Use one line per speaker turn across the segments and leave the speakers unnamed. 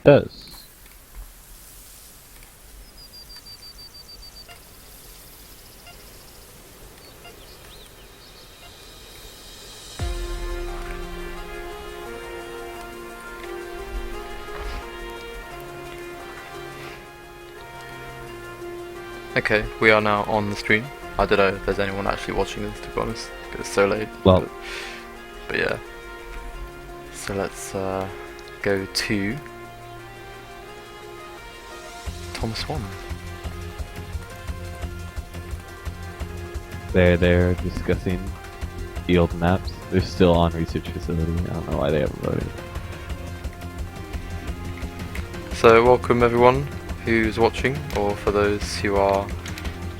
Does.
Okay, we are now on the stream. I don't know if there's anyone actually watching this, to be honest, because it's so late.
Well,
but yeah. So let's go to Tom Swan.
they're discussing the old maps. They're still on research facility. I don't know why they haven't voted.
So welcome everyone who's watching, or for those who are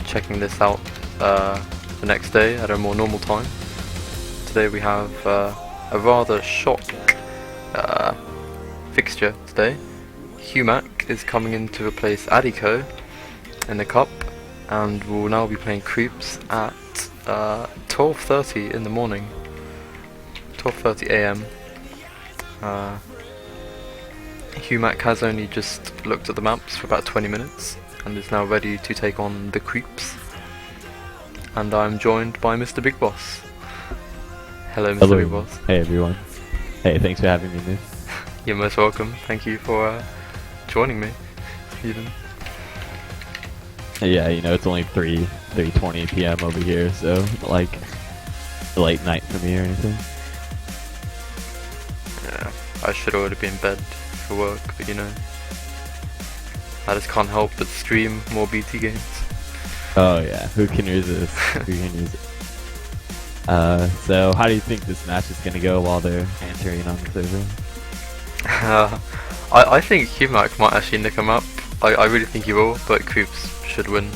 checking this out the next day at a more normal time. Today we have a rather shock fixture today. HumaK is coming in to replace Adiko in the cup, and we'll now be playing creepz at 12:30 in the morning, 12:30 AM. HumaK has only just looked at the maps for about 20 minutes and is now ready to take on the creepz. And I'm joined by Mr. BiGbOsS. Hello, Mr.
Hello.
BiGbOsS.
Hey everyone. Hey, thanks for having me, miss.
You're most welcome. Thank you for joining me. Even.
Yeah, you know, it's only 3:20 p.m. over here, so like late night for me or anything.
Yeah, I should already be in bed for work, but you know, I just can't help but stream more BT games.
Oh yeah, who can resist? Who can resist? So how do you think this match is gonna go while they're entering on the server?
I think HumaK might actually nick him up. I really think he will, but creepz should win.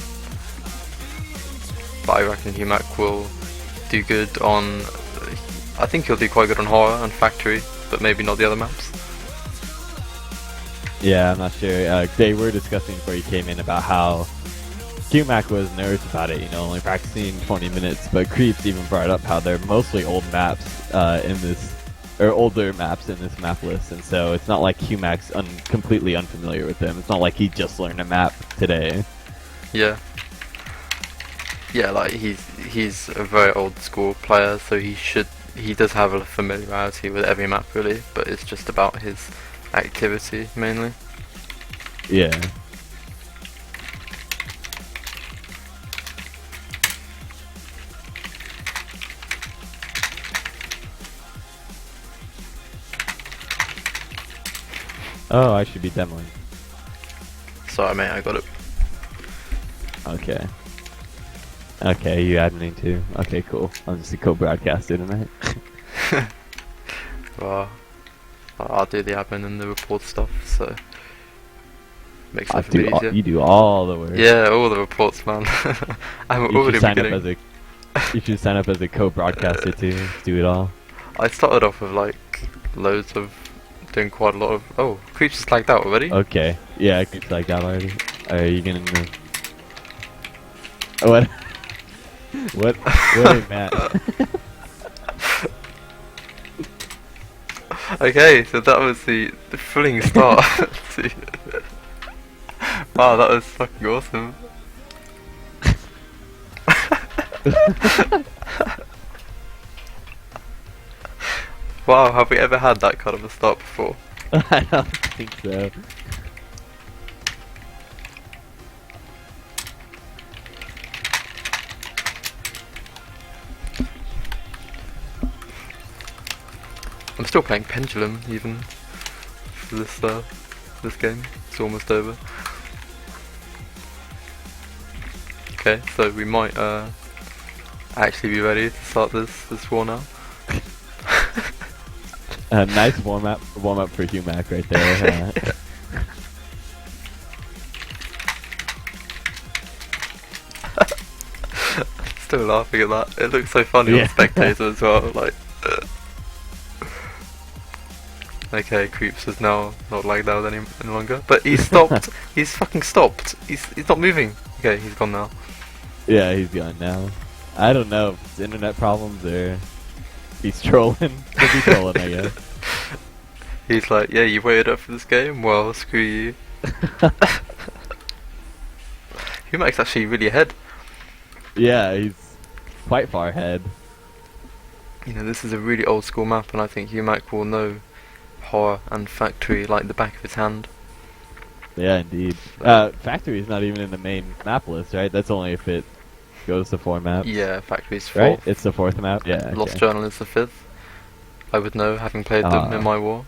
But I reckon HumaK will do good on... I think he'll do quite good on Horror and Factory, but maybe not the other maps.
Yeah, I'm not sure. They were discussing before you came in about how HumaK was nervous about it, you know, only practicing 20 minutes, but creepz even brought up how they're mostly old maps in this, or older maps in this map list, and so it's not like HumaK's completely unfamiliar with them. It's not like he just learned a map today.
Yeah. Yeah, like he's a very old school player, so he does have a familiarity with every map really, but it's just about his activity mainly.
Yeah. Oh, I should be demoing.
Sorry mate, I got it.
Okay. Okay, you admin too. Okay, cool. I'll just co-broadcast it tonight.
Well, I'll do the admin and the report stuff, so makes life a bit easier.
You do all the work.
Yeah, all the reports, man. I'm already beginning.
You should sign up as a co-broadcaster too. Do it all.
I started off with like loads of doing quite a lot of. Oh, creepz is lagged out already.
Okay. Yeah, it's like that already. Are you gonna? What? What? What, Matt?
Okay, so that was the thrilling start. Wow, that was fucking awesome. Wow, have we ever had that kind of a start before?
I don't think so.
I'm still playing Pendulum even for this game. It's almost over. Okay, so we might actually be ready to start this war now.
Nice warm up for HumaK right there.
Still laughing at that. It looks so funny on Spectator as well. Like, okay, creepz is now not like that any longer. But he's stopped. He's fucking stopped. He's not moving. Okay, he's gone now.
Yeah, he's gone now. I don't know if it's internet problems or he's trolling. Could be trolling, I guess.
He's like, yeah, you waited up for this game? Well, screw you. HumaK's actually really ahead.
Yeah, he's quite far ahead.
You know, this is a really old school map, and I think HumaK will know Horror and Factory like the back of his hand.
Yeah, indeed. Factory's not even in the main map list, right? That's only if it goes to 4 maps.
Yeah, Factory's 4th.
Right? It's the 4th map? Yeah.
Lost
Okay.
Journal is the 5th. I would know, having played them in my war.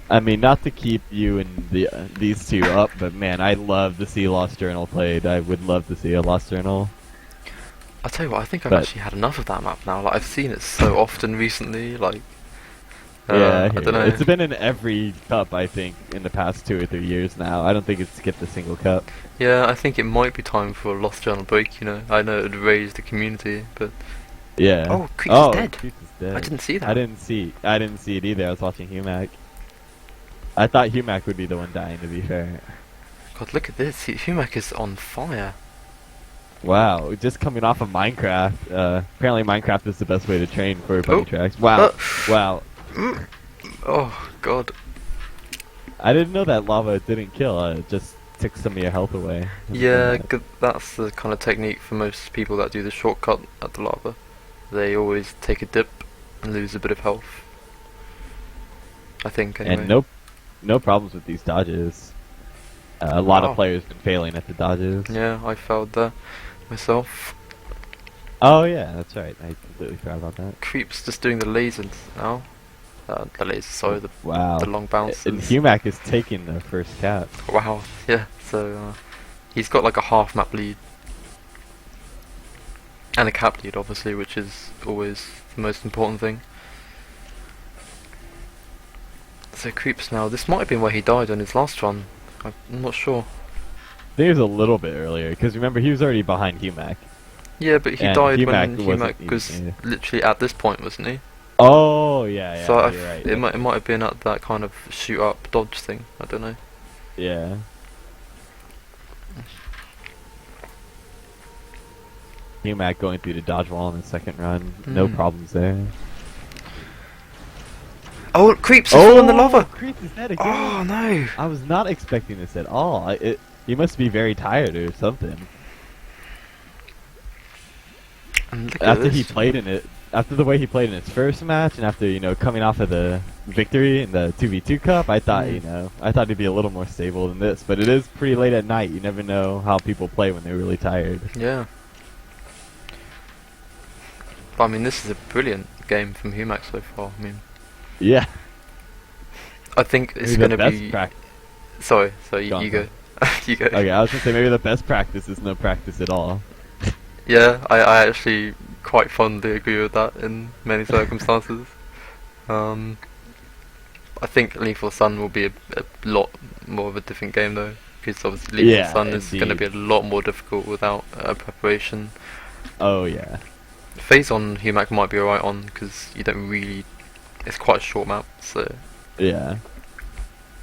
I mean, not to keep you and these two up, but man, I'd love to see Lost Journal played. I would love to see a Lost Journal.
I'll tell you what, I think I've actually had enough of that map now. Like, I've seen it so often recently, like...
Yeah,
I don't know.
It's been in every cup, I think, in the past 2 or 3 years now. I don't think it's skipped a single cup.
Yeah, I think it might be time for a Lost Journal break, you know. I know it would raise the community, but...
Yeah.
Oh, creepZ is dead.
creepZ is dead.
I didn't see that.
I didn't see it either. I was watching HumaK. I thought HumaK would be the one dying, to be fair.
God, look at this. HumaK is on fire.
Wow, just coming off of Minecraft. Apparently Minecraft is the best way to train for bunny tracks. Wow. Wow.
Oh, God.
I didn't know that lava didn't kill. It just took some of your health away.
Yeah, that's the kind of technique for most people that do the shortcut at the lava. They always take a dip and lose a bit of health. I think, anyway.
And no problems with these dodges. A lot of players been failing at the dodges.
Yeah, I failed there myself.
Oh yeah, that's right. I completely forgot about that.
creepZ just doing the lasers now. The lasers, sorry, the long bounces.
And HumaK is taking the first cap.
Wow, yeah, so he's got like a half map lead. And a cap lead, obviously, which is always the most important thing. So creepZ now, this might have been where he died on his last run. I'm not sure.
I think it was a little bit earlier, because remember, he was already behind HumaK.
Yeah, but he
And
died
HumaK
when
wasn't
HumaK was
even-
literally at this point, wasn't he?
Oh, yeah,
So
you're right.
it might have been at that kind of shoot up dodge thing. I don't know.
Yeah. HumaK going through the dodge wall in the second run. No problems there.
Oh, creepZ is in the lava.
creepZ is dead again.
Oh no!
I was not expecting this at all. He must be very tired or something.
And look at this.
After the way he played in his first match, and after coming off of the victory in the 2v2 cup, I thought I thought he'd be a little more stable than this. But it is pretty late at night. You never know how people play when they're really tired.
Yeah. But I mean, this is a brilliant game from HumaK so far. I mean,
yeah.
I think it's
Maybe
going to be. Sorry, you go. You go.
Okay, I was gonna say maybe the best practice is no practice at all.
Yeah, I actually quite fondly agree with that in many circumstances. I think Lethal Sun will be a lot more of a different game though, because obviously Lethal Sun is going to be a lot more difficult without preparation.
Oh yeah.
Phazon HumaK might be alright on, because you don't really... It's quite a short map, so...
Yeah.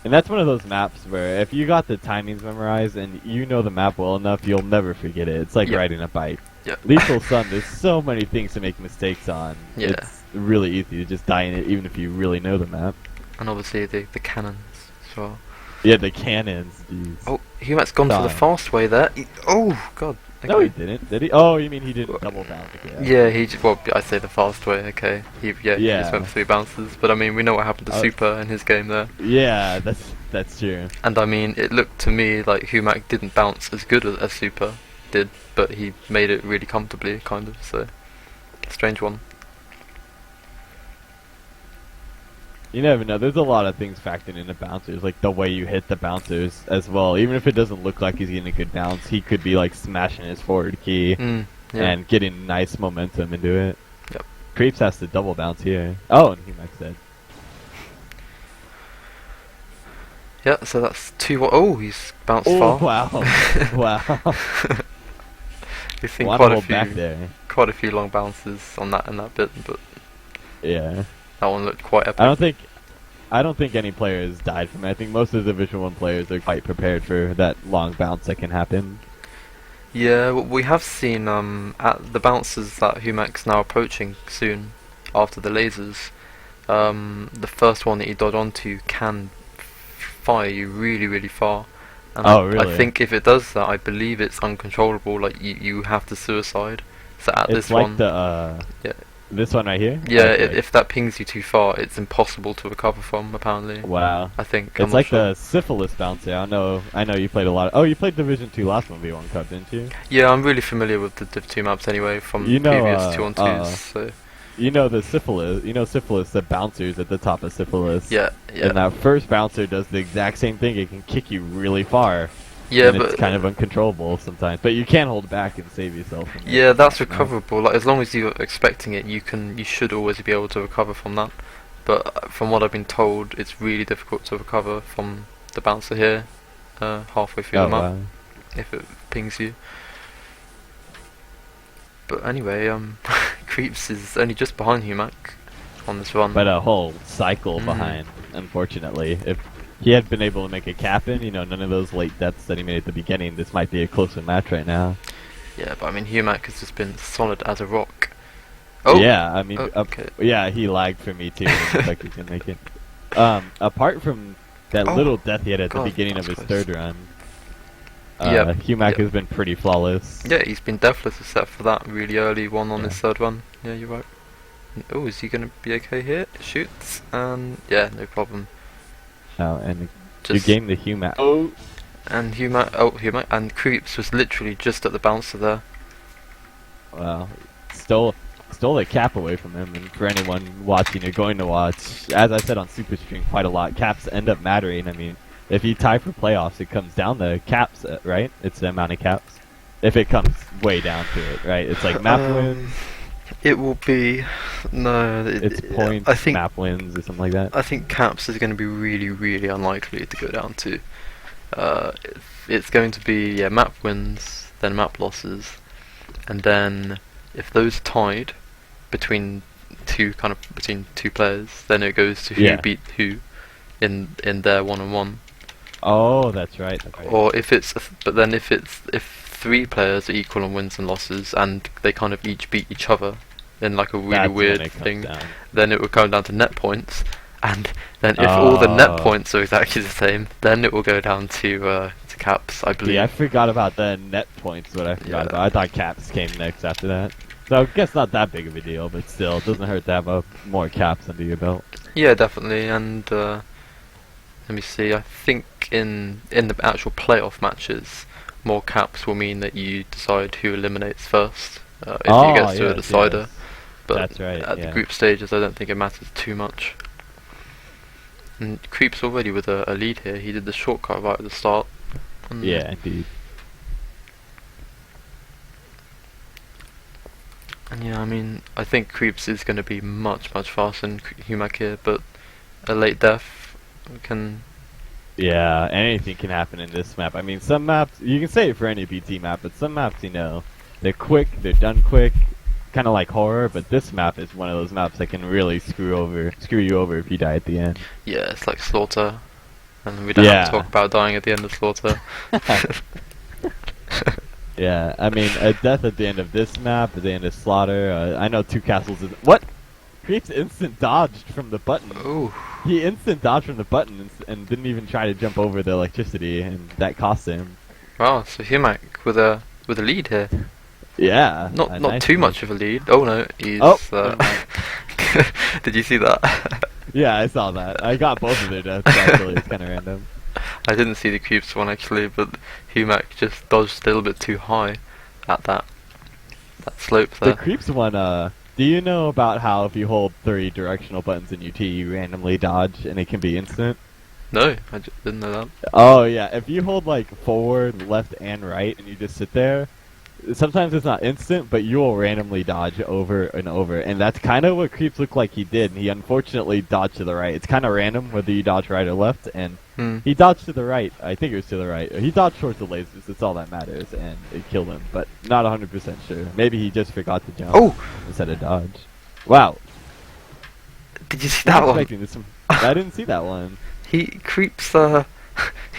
And that's one of those maps where if you got the timings memorized and you know the map well enough, you'll never forget it. It's like riding a bike.
Yeah.
Lethal Sun, there's so many things to make mistakes on.
Yeah.
It's really easy to just die in it, even if you really know the map.
And obviously the cannons as well.
Yeah, the cannons. Jeez.
Oh, HumaK's gone for the fast way there. Oh, God. Okay.
No, he didn't. Did he? Oh, you mean he didn't double bounce?
Yeah, well, I say the fast way. Okay. He just went for 3 bounces. But I mean, we know what happened to Super in his game there.
Yeah, that's true.
And I mean, it looked to me like HumaK didn't bounce as good as Super did, but he made it really comfortably, kind of. So, strange one.
You never know. There's a lot of things factored into bouncers, like the way you hit the bouncers as well. Even if it doesn't look like he's getting a good bounce, he could be like smashing his forward key and getting nice momentum into it.
Yep.
creepZ has to double bounce here. Oh, and HumaK said.
Yeah, so that's 2. Oh, he's bounced far.
Wow. Wow.
We've seen quite a few long bounces on that bit, but
yeah.
That one looked quite epic.
I don't think any player has died from it. I think most of the Division 1 players are quite prepared for that long bounce that can happen.
Yeah, well, we have seen at the bounces that HumaK's now approaching soon after the lasers. the first one that you dodge onto can fire you really, really far. And
Oh, really?
I think if it does that, I believe it's uncontrollable. Like you have to suicide. So at
It's
this
like
one,
the
yeah,
this one right here.
yeah.
Okay.
If that pings you too far, it's impossible to recover from. Apparently,
Wow.
I think I'm
It's
not
like
sure.
the syphilis bouncer. I know you played a lot. Oh, you played Division 2 last 1v1 Cup, didn't you?
Yeah, I'm really familiar with the Div 2 maps anyway from
You know,
previous 2-on-2s. So
You know the syphilis. You know syphilis. The bouncers at the top of syphilis.
yeah, yeah,
And that first bouncer does the exact same thing. It can kick you really far.
yeah.
And
But
it's kind of uncontrollable sometimes. But you can hold back and save yourself from it.
yeah, that's recoverable. Like as long as you're expecting it, you should always be able to recover from that. But from what I've been told, it's really difficult to recover from the bouncer here, halfway through
Oh,
the map
wow.
if it pings you. But anyway, creepz is only just behind HumaK on this run.
But a whole cycle
Mm.
behind, unfortunately. If he had been able to make a cap in, none of those late deaths that he made at the beginning, this might be a closer match right now.
Yeah, but I mean HumaK has just been solid as a rock. Oh
Yeah, I mean,
okay.
yeah, he lagged for me too. I didn't expect he could make it. Apart from that
Oh,
little death he had at
God,
the beginning of
that's
his
close.
third run,
Yep,
HumaK
yep.
has been pretty flawless.
Yeah, he's been deathless except for that really early one on
Yeah.
his third run. Yeah, you're right. Oh, is he gonna be okay here? Shoots, and yeah, no problem.
And you
Just
game the HumaK. Oh,
and HumaK, and creepz was literally just at the bouncer there.
well, stole the cap away from him. And for anyone watching or going to watch, as I said on Super Stream quite a lot, caps end up mattering. I mean, if you tie for playoffs, it comes down to caps, right? It's the amount of caps. If it comes way down to it, right? It's like map wins.
It will be no.
It's points,
I think
map wins, or something like that.
I think caps is going to be really, really unlikely to go down to. It's going to be map wins, then map losses, and then if those are tied between two players, then it goes to who beat who in their one-on-one.
Oh, that's right. That's right.
Or if if 3 players are equal on wins and losses, and they kind of each beat each other in like a really
That's when
weird
it comes
thing,
down.
then it will come down to net points, and then if all the net points are exactly the same, then it will go down to caps, I believe.
Yeah, I forgot about the net points. What I forgot about. I thought caps came next after that. So I guess not that big of a deal, but still, it doesn't hurt to have more caps under your belt.
Yeah, definitely. And let me see. I think in the actual playoff matches, more caps will mean that you decide who eliminates first if it gets to a decider.
Yes.
But
That's right,
at
yeah.
the group stages, I don't think it matters too much. And creepz already with a lead here. He did the shortcut right at the start. And
Yeah, indeed.
And yeah, I mean, I think creepz is going to be much faster than HumaK here, but a late death can.
Yeah, anything can happen in this map. I mean, some maps, you can say it for any BT map, but some maps, they're quick, they're done quick, kind of like horror, but this map is one of those maps that can really screw you over if you die at the end.
Yeah, it's like Slaughter, and we don't have to talk about dying at the end of Slaughter.
Yeah, I mean, a death at the end of this map, at the end of Slaughter, I know 2 castles is... What? creepz instant dodged from the button.
Ooh.
He instant dodged from the button and didn't even try to jump over the electricity, and that cost him.
Wow, so HumaK with a lead here.
Yeah.
Not
nice
too
lead.
much of a lead. Oh no, he's.
Oh,
Did you see that?
Yeah, I saw that. I got both of their deaths, actually. It's kind of random.
I didn't see the creepz one actually, but HumaK just dodged a little bit too high at that slope there.
The creepz one, do you know about how if you hold 3 directional buttons in UT, you randomly dodge and it can be instant?
No, I didn't know that.
Oh, yeah. If you hold, like, forward, left, and right, and you just sit there, sometimes it's not instant, but you will randomly dodge over and over. And that's kind of what creepz looked like he did. And he unfortunately dodged to the right. It's kind of random whether you dodge right or left. And he dodged to the right. I think it was to the right. He dodged towards the lasers. That's all that matters. And it killed him. But not 100% sure. Maybe he just forgot to jump instead of dodge. Wow.
Did you see that one?
I didn't see that one.
creepz,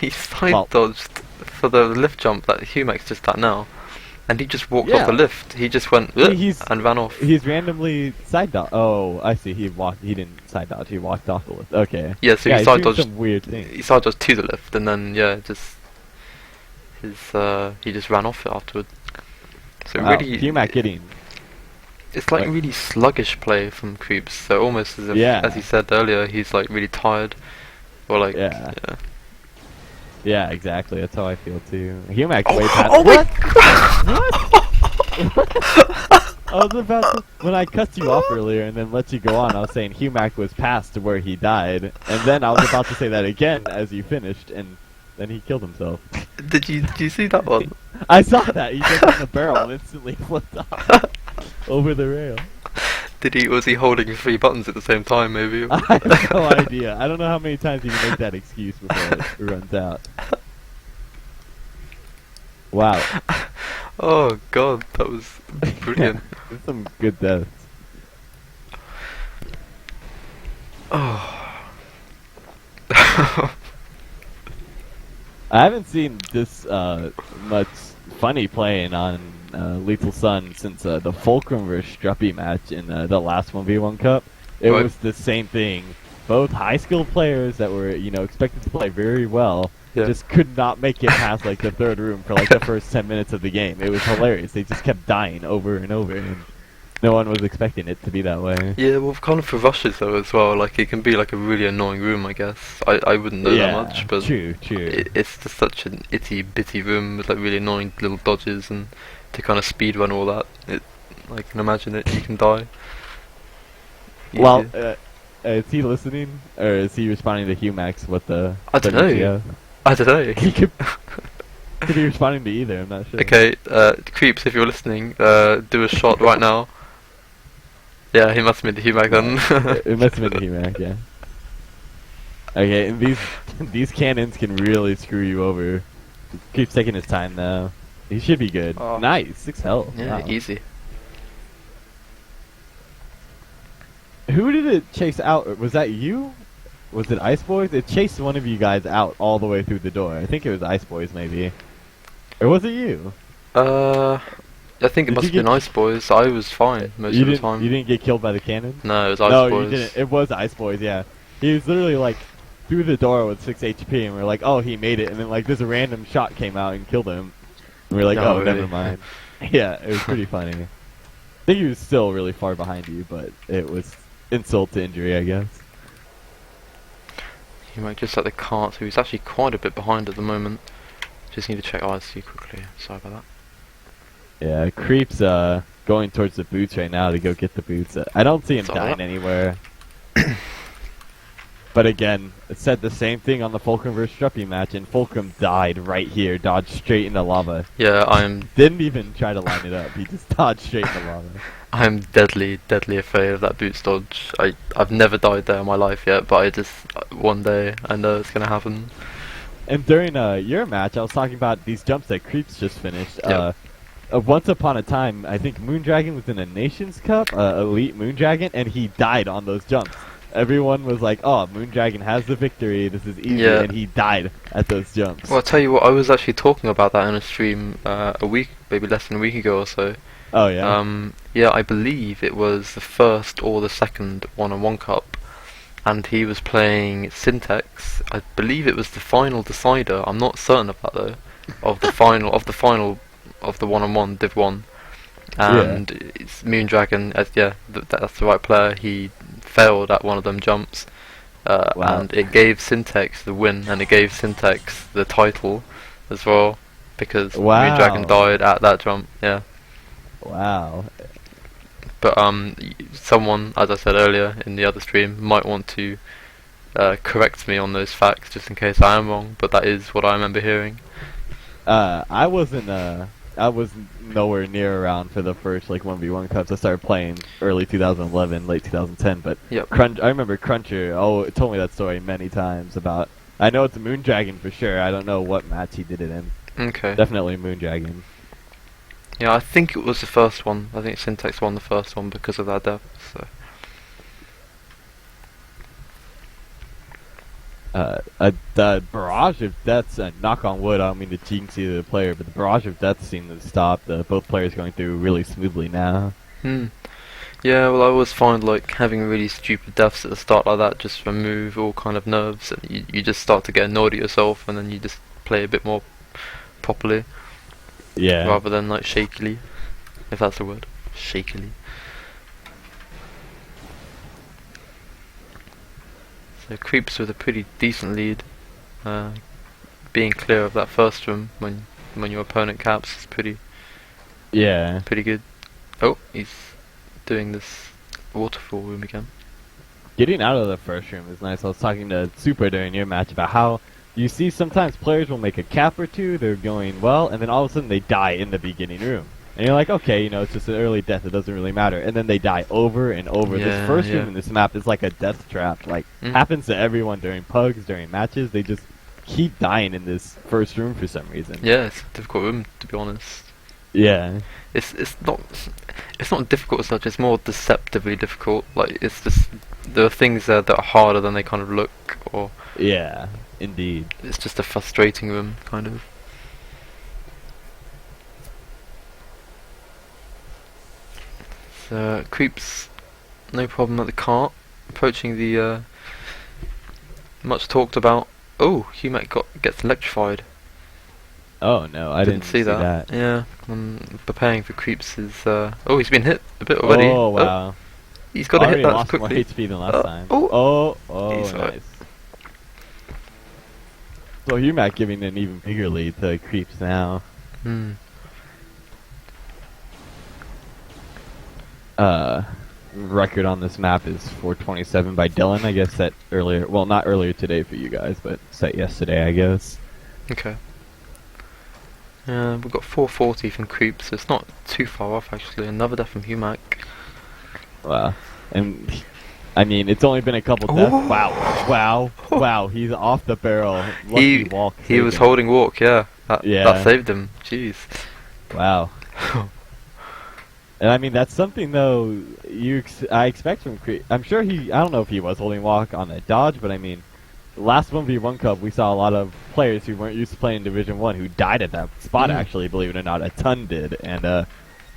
he side dodged for the lift jump that HumaK's just at now. and he just walked off the lift. He just went and ran off.
He's randomly side dodged. Oh, I see. He didn't side dodge. He walked off the lift. Okay.
Yeah, so he side dodged
some weird thing.
He side dodged to the lift, and then he just ran off it afterward. So really,
HumaK getting.
It's like really sluggish play from creepZ. So almost as if, as he said earlier, he's like really tired, or like
Yeah, exactly. That's how I feel too. HumaK way past.
Oh
What? I was about to, when I cut you off earlier and then let you go on, I was saying HumaK was past to where he died, and then I was about to say that again as you finished, and then he killed himself.
Did you see that one?
I saw that. He jumped in the barrel and instantly flipped off over the rail.
Was he holding 3 buttons at the same time, maybe?
I have no idea. I don't know how many times you can make that excuse before it runs out. Wow.
Oh god, that was brilliant.
There's some good deaths.
Oh.
I haven't seen this much funny playing on Lethal Sun since the Fulcrum vs. Struppy match in the last 1v1 Cup. It was the same thing. Both high-skilled players that were, expected to play very well just could not make it past like the 3rd room for like the first 10 minutes of the game. It was hilarious. They just kept dying over and over, and no one was expecting it to be that way.
Yeah, well, kind of for rushes though as well. Like it can be like a really annoying room, I guess. I wouldn't know that much, but
true.
It's just such an itty bitty room with like really annoying little dodges, and to kind of speed run all that, I can imagine you can die.
Well, is he listening, or is he responding to HumaK's with the?
I don't know. I don't know.
He could be responding to either. I'm not sure.
Okay, creepz, if you're listening, do a shot right now. Yeah, he must have been the HumaK then.
It must have been the HumaK, yeah. Okay, and these cannons can really screw you over. Keeps taking his time now. He should be good.
Oh.
Nice, 6 health.
Yeah,
wow.
easy.
Who did it chase out? Was that you? Was it Ice Boys? It chased one of you guys out all the way through the door. I think it was Ice Boys, maybe. Or was it you?
I think it must have been Ice Boys. I was fine most of the time.
You didn't get killed by the cannon?
No, it was Ice Boys.
No, you didn't. It was Ice Boys, yeah. He was literally like through the door with 6 HP, and we're like, oh, he made it. And then like this random shot came out and killed him. And we're like,
No,
oh,
really?
never mind. Yeah, it was pretty funny. I think he was still really far behind you, but it was insult to injury, I guess.
He might just at the cart, so he's actually quite a bit behind at the moment. Just need to check IC quickly. Sorry about that.
Yeah, creepz going towards the boots right now to go get the boots. I don't see him dying anywhere. But again, it said the same thing on the Fulcrum vs. Struppy match, and Fulcrum died right here, dodged straight into lava.
Yeah,
Didn't even try to line it up, he just dodged straight into lava.
I'm deadly afraid of that boots dodge. I've never died there in my life yet, but I just, one day, I know it's gonna happen.
And during your match, I was talking about these jumps that creepz just finished.
Yep.
Once upon a time, I think Moondragon was in a Nations Cup, Elite Moondragon, and he died on those jumps. Everyone was like, oh, Moondragon has the victory, this is easy, and he died at those jumps.
Well, I'll tell you what, I was actually talking about that in a stream a week, maybe less than a week ago or so.
Oh, yeah?
Yeah, I believe it was the first or the second one-on-one cup, and he was playing Syntax. I believe it was the final decider, I'm not certain of that though, of the final of the one-on-one Div 1. And it's Moondragon, that's the right player. He failed at one of them jumps, and it gave Syntax the win, and it gave Syntax the title as well, because Moondragon died at that jump. Yeah.
Wow.
But someone, as I said earlier in the other stream, might want to correct me on those facts, just in case I am wrong. But that is what I remember hearing.
I was nowhere near around for the first like 1v1 cups. I started playing early 2011, late 2010. But I remember Cruncher. Told me that story many times about. I know it's a Moondragon for sure. I don't know what match he did it in.
Okay.
Definitely Moondragon.
Yeah, I think it was the first one. I think Syntax won the first one because of that death. So.
The barrage of deaths, knock on wood, I don't mean to jinx either the player, but the barrage of deaths seem to stop. Both players going through really smoothly now.
Yeah, well, I always find like having really stupid deaths at the start like that just remove all kind of nerves, and you just start to get annoyed at yourself, and then you just play a bit more properly.
Yeah.
Rather than like shakily, if that's the word, shakily. So creepz with a pretty decent lead, being clear of that first room when your opponent caps is pretty good. Oh, he's doing this waterfall room again.
Getting out of the first room is nice. I was talking to Super during your match about how you see sometimes players will make a cap or two, they're going well, and then all of a sudden they die in the beginning room. And you're like, okay, it's just an early death, it doesn't really matter. And then they die over and over. This first room in this map is like a death trap. Like, happens to everyone during pugs, during matches. They just keep dying in this first room for some reason.
Yeah, it's a difficult room, to be honest.
Yeah.
It's not difficult as such, it's more deceptively difficult. Like, it's just, there are things there that are harder than they kind of look, or...
Yeah, indeed.
It's just a frustrating room, kind of. So, creepz, no problem at the cart, approaching the much talked about. Oh, HumaK gets electrified.
Oh no, I didn't see that.
Yeah, I'm preparing for creepz. Oh, he's been hit a bit already.
Oh wow.
Oh, he's got to hit that
lost
quickly.
More HP than last time.
Oh,
nice. Right. So HumaK giving an even bigger lead to creepz now. Record on this map is 427 by Dylan. I guess set earlier. Well, not earlier today for you guys, but set yesterday, I guess.
Okay. We've got 440 from creepz, so it's not too far off actually. Another death from HumaK.
Wow. And I mean, it's only been a couple deaths. Wow. He's off the barrel. Lucky walk.
He was holding walk. Yeah. That saved him. Jeez.
Wow. And I mean, that's something though I expect from creepz. I'm sure I don't know if he was holding walk on that dodge, but I mean, last 1v1 Cup, we saw a lot of players who weren't used to playing Division 1 who died at that spot, actually, believe it or not. A ton did. And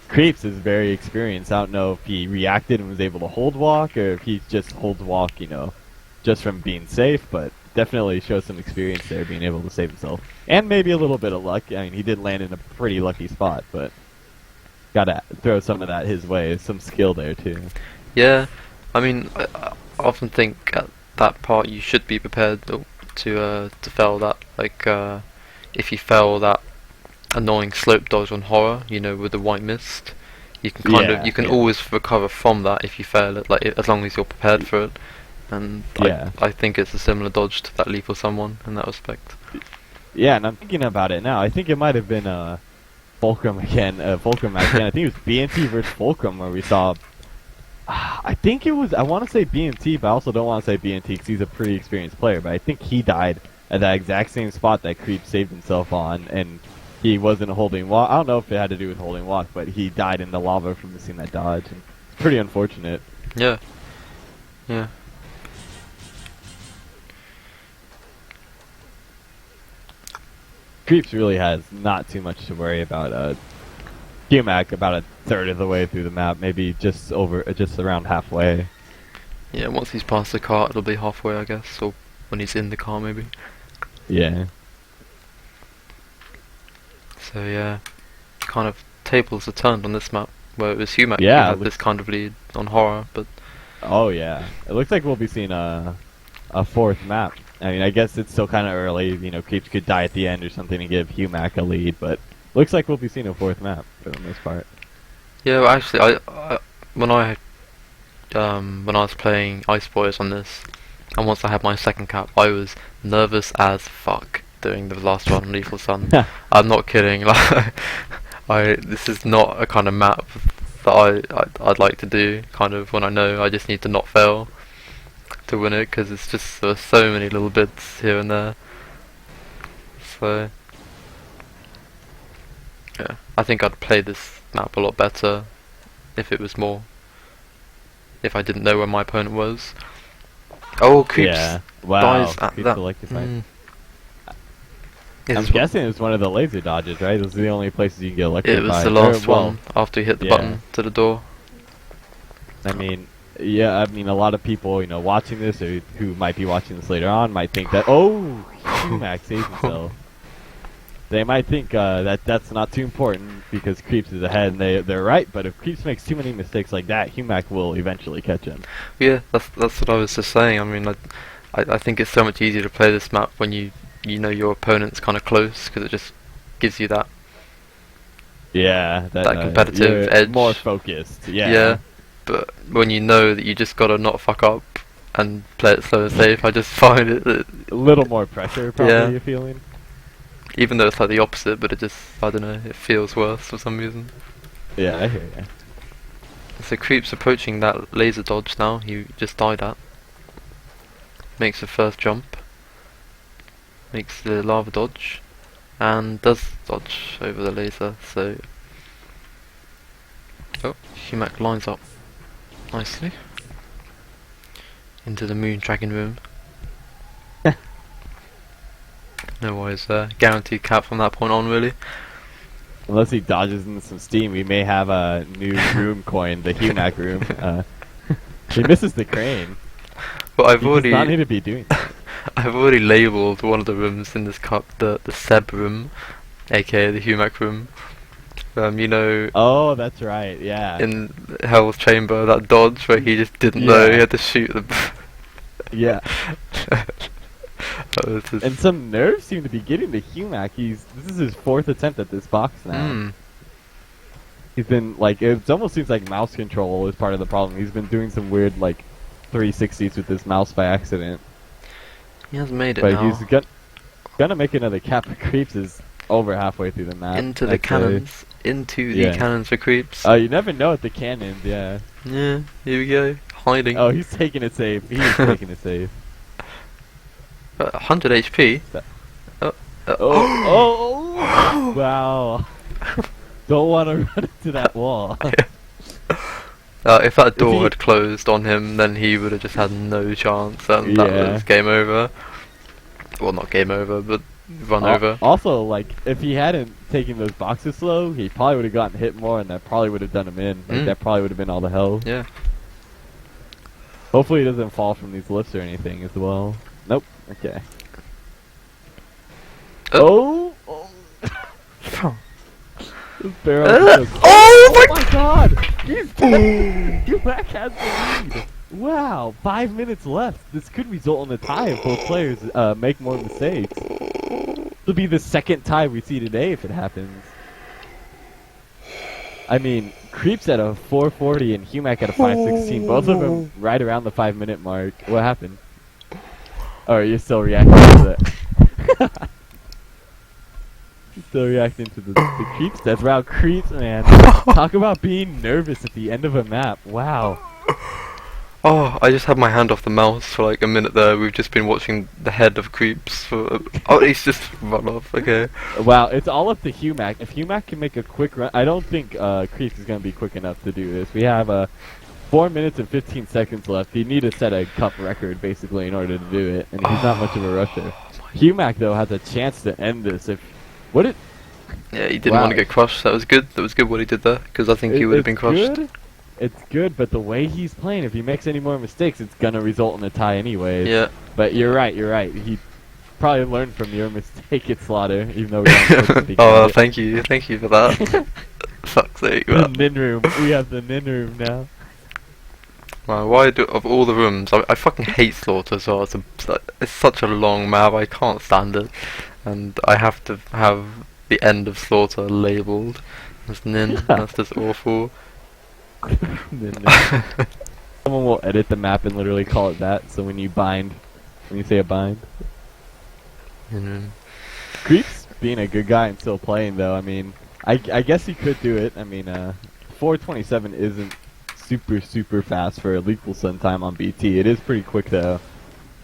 creepz is very experienced. I don't know if he reacted and was able to hold walk, or if he just holds walk, just from being safe, but definitely shows some experience there, being able to save himself. And maybe a little bit of luck. I mean, he did land in a pretty lucky spot, but gotta throw some of that his way. Some skill there, too.
Yeah. I mean, I often think at that part you should be prepared to fail that. Like, if you fail that annoying slope dodge on horror, with the white mist, you can always recover from that if you fail it, like as long as you're prepared for it. And I think it's a similar dodge to that lethal someone in that respect.
Yeah, and I'm thinking about it now. I think it might have been Fulcrum again. I think it was BNT versus Fulcrum where we saw. I think it was. I want to say BNT, but I also don't want to say BNT because he's a pretty experienced player. But I think he died at that exact same spot that creepz saved himself on, and he wasn't holding walk. I don't know if it had to do with holding walk, but he died in the lava from missing that dodge. And it's pretty unfortunate.
Yeah.
creepz really has not too much to worry about. HumaK about a third of the way through the map, maybe just around halfway.
Yeah, once he's past the cart, it'll be halfway, I guess, or when he's in the car, maybe.
Yeah.
So yeah, kind of tables are turned on this map, where it was HumaK who had this kind of lead on horror, but.
Oh yeah, it looks like we'll be seeing a fourth map. I mean, I guess it's still kind of early. creepz could die at the end or something and give HumaK a lead, but. Looks like we'll be seeing a fourth map for the most part.
Yeah, well, actually, when I was playing Ice Boys on this, and once I had my second cap, I was nervous as fuck doing the last one on Lethal Sun. I'm not kidding. Like, this is not a kind of map that I'd like to do. Kind of when I know I just need to not fail to win it, because it's just there's so many little bits here and there. So. Yeah, I think I'd play this map a lot better if I didn't know where my opponent was. Oh, creeps
Yeah. Wow.
dies at
Creeps
that.
electrified.
Yes,
I'm guessing it's one of the laser dodges, right? Those are the only places you can get
it
electrified.
was the
Or,
last
well,
one after he hit the
yeah.
button to the door.
I mean, yeah, I mean, a lot of people, you know, watching this or who might be watching this later on might think that, oh, HumaK saves himself. They might think that that's not too important because creepz is ahead, and they're right. But if creepz makes too many mistakes like that, HumaK will eventually catch him.
Yeah, that's what I was just saying. I mean, I think it's so much easier to play this map when you know your opponent's kind of close, because it just gives you that
Yeah,
that competitive
you're
edge.
more focused. Yeah.
Yeah, but when you know that you just gotta not fuck up and play it slow and safe, I just find it that,
A little more pressure, probably.
Yeah.
You're feeling.
even though it's like the opposite, but it just, I don't know, it feels worse for some reason.
Yeah, I hear ya.
So creep's approaching that laser dodge now. He just died at. Makes the first jump. Makes the lava dodge, and does dodge over the laser. So, oh, HumaK lines up nicely into the moon dragon room. No worries there. Guaranteed cap from that point on, really.
Unless he dodges into some steam, we may have a new room coin, the HumaK room. He misses the crane.
But I've
He
already,
does not need to be doing that.
I've already labelled one of the rooms in this cup the Seb room, aka the HumaK room. You know,
Oh, that's right. Yeah.
in Hell's Chamber, that dodge where he just didn't know he
Yeah.
had to shoot the.
Yeah.
That was just
And some nerves seem to be getting to HumaK. This is his 4th attempt at this box now. He's been like, it almost seems like mouse control is part of the problem. He's been doing some weird like 360s with this mouse by accident.
He has made it
But
now.
he's gonna make another cap. Creeps is over halfway through the map.
Into the
I'd say.
cannons. Into the
Yeah.
cannons for creeps.
Oh, you never know at the cannons. Yeah.
Yeah, here we go. Hiding.
Oh, he's taking it safe. He's taking it safe.
100 HP.
Oh, wow. Don't want to run into that wall.
If that door
he-
had closed on him, then he would have just had no chance, and that
Yeah.
was game over. Well, not game over, but run over.
Also, like, if he hadn't taken those boxes slow, he probably would have gotten hit more, and that probably would have done him in. Like, that probably would have been all the hell.
Yeah.
Hopefully he doesn't fall from these lifts or anything as well. Nope. Okay. Oh! This barrel is so
Oh
my god! HumaK has the lead! Wow, 5 minutes left. This could result in a tie if both players make more mistakes. This will be the second tie we see today if it happens. I mean, creepz at a 440 and HumaK at a 516. Both of them right around the 5-minute mark. What happened? Oh, you're still reacting to that. Still reacting to the creepz death. Wow, creepz, man. Talk about being nervous at the end of a map. Wow.
Oh, I just had my hand off the mouse for like a minute there. We've just been watching the head of creeps for. Oh, he's just run off. Okay.
Wow, it's all up to HumaK. If HumaK can make a quick run, I don't think creepz is going to be quick enough to do this. We have 4 minutes and 15 seconds left. You need to set a cup record basically in order to do it, and he's not much of a rusher. HumaK though has a chance to end this if.
Yeah, he didn't want to get crushed. That was good. That was good what he did there, because I think he would have been crushed.
Good. It's good, but the way he's playing, if he makes any more mistakes, it's gonna result in a tie anyways.
Yeah.
But you're right. He probably learned from your mistake at Slaughter, even though we don't.
Oh, thank you for that. Fuck's sake,
The
man.
Nin room. We have the Nin room now.
Man, of all the rooms, I fucking hate Slaughter as well. It's such a long map. I can't stand it, and I have to have the end of Slaughter labelled as Nin. That's just awful.
Nin room. Someone will edit the map and literally call it that. So when you say a bind. creepz being a good guy and still playing though. I mean, I guess he could do it. I mean, 427 isn't super fast for a lethal stun time on BT. It is pretty quick though.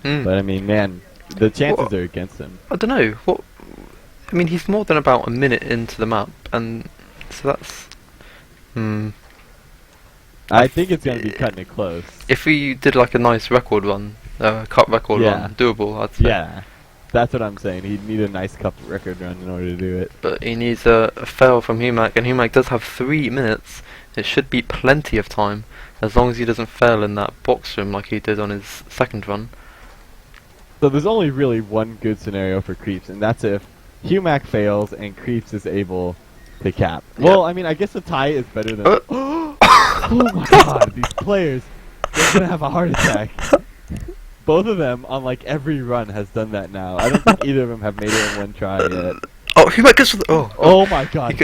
But I mean, man, the chances are against him.
I don't know. I mean, he's more than about a minute into the map, and so that's.
I think it's gonna be cutting it close.
If we did like a nice record run cup record
Yeah.
run doable, I'd say.
Yeah, that's what I'm saying. He'd need a nice cup record run in order to do it.
But he needs a fail from HumaK, and HumaK does have 3 minutes. It should be plenty of time, as long as he doesn't fail in that box room like he did on his second run.
So there's only really one good scenario for creepz, and that's if HumaK fails and creepz is able to cap.
Yeah.
Well, I mean, I guess a tie is better than. Oh my god, these players, they're gonna have a heart attack. Both of them on like every run has done that now. I don't think either of them have made it in one try yet.
Oh, HumaK goes for the...
Oh my god.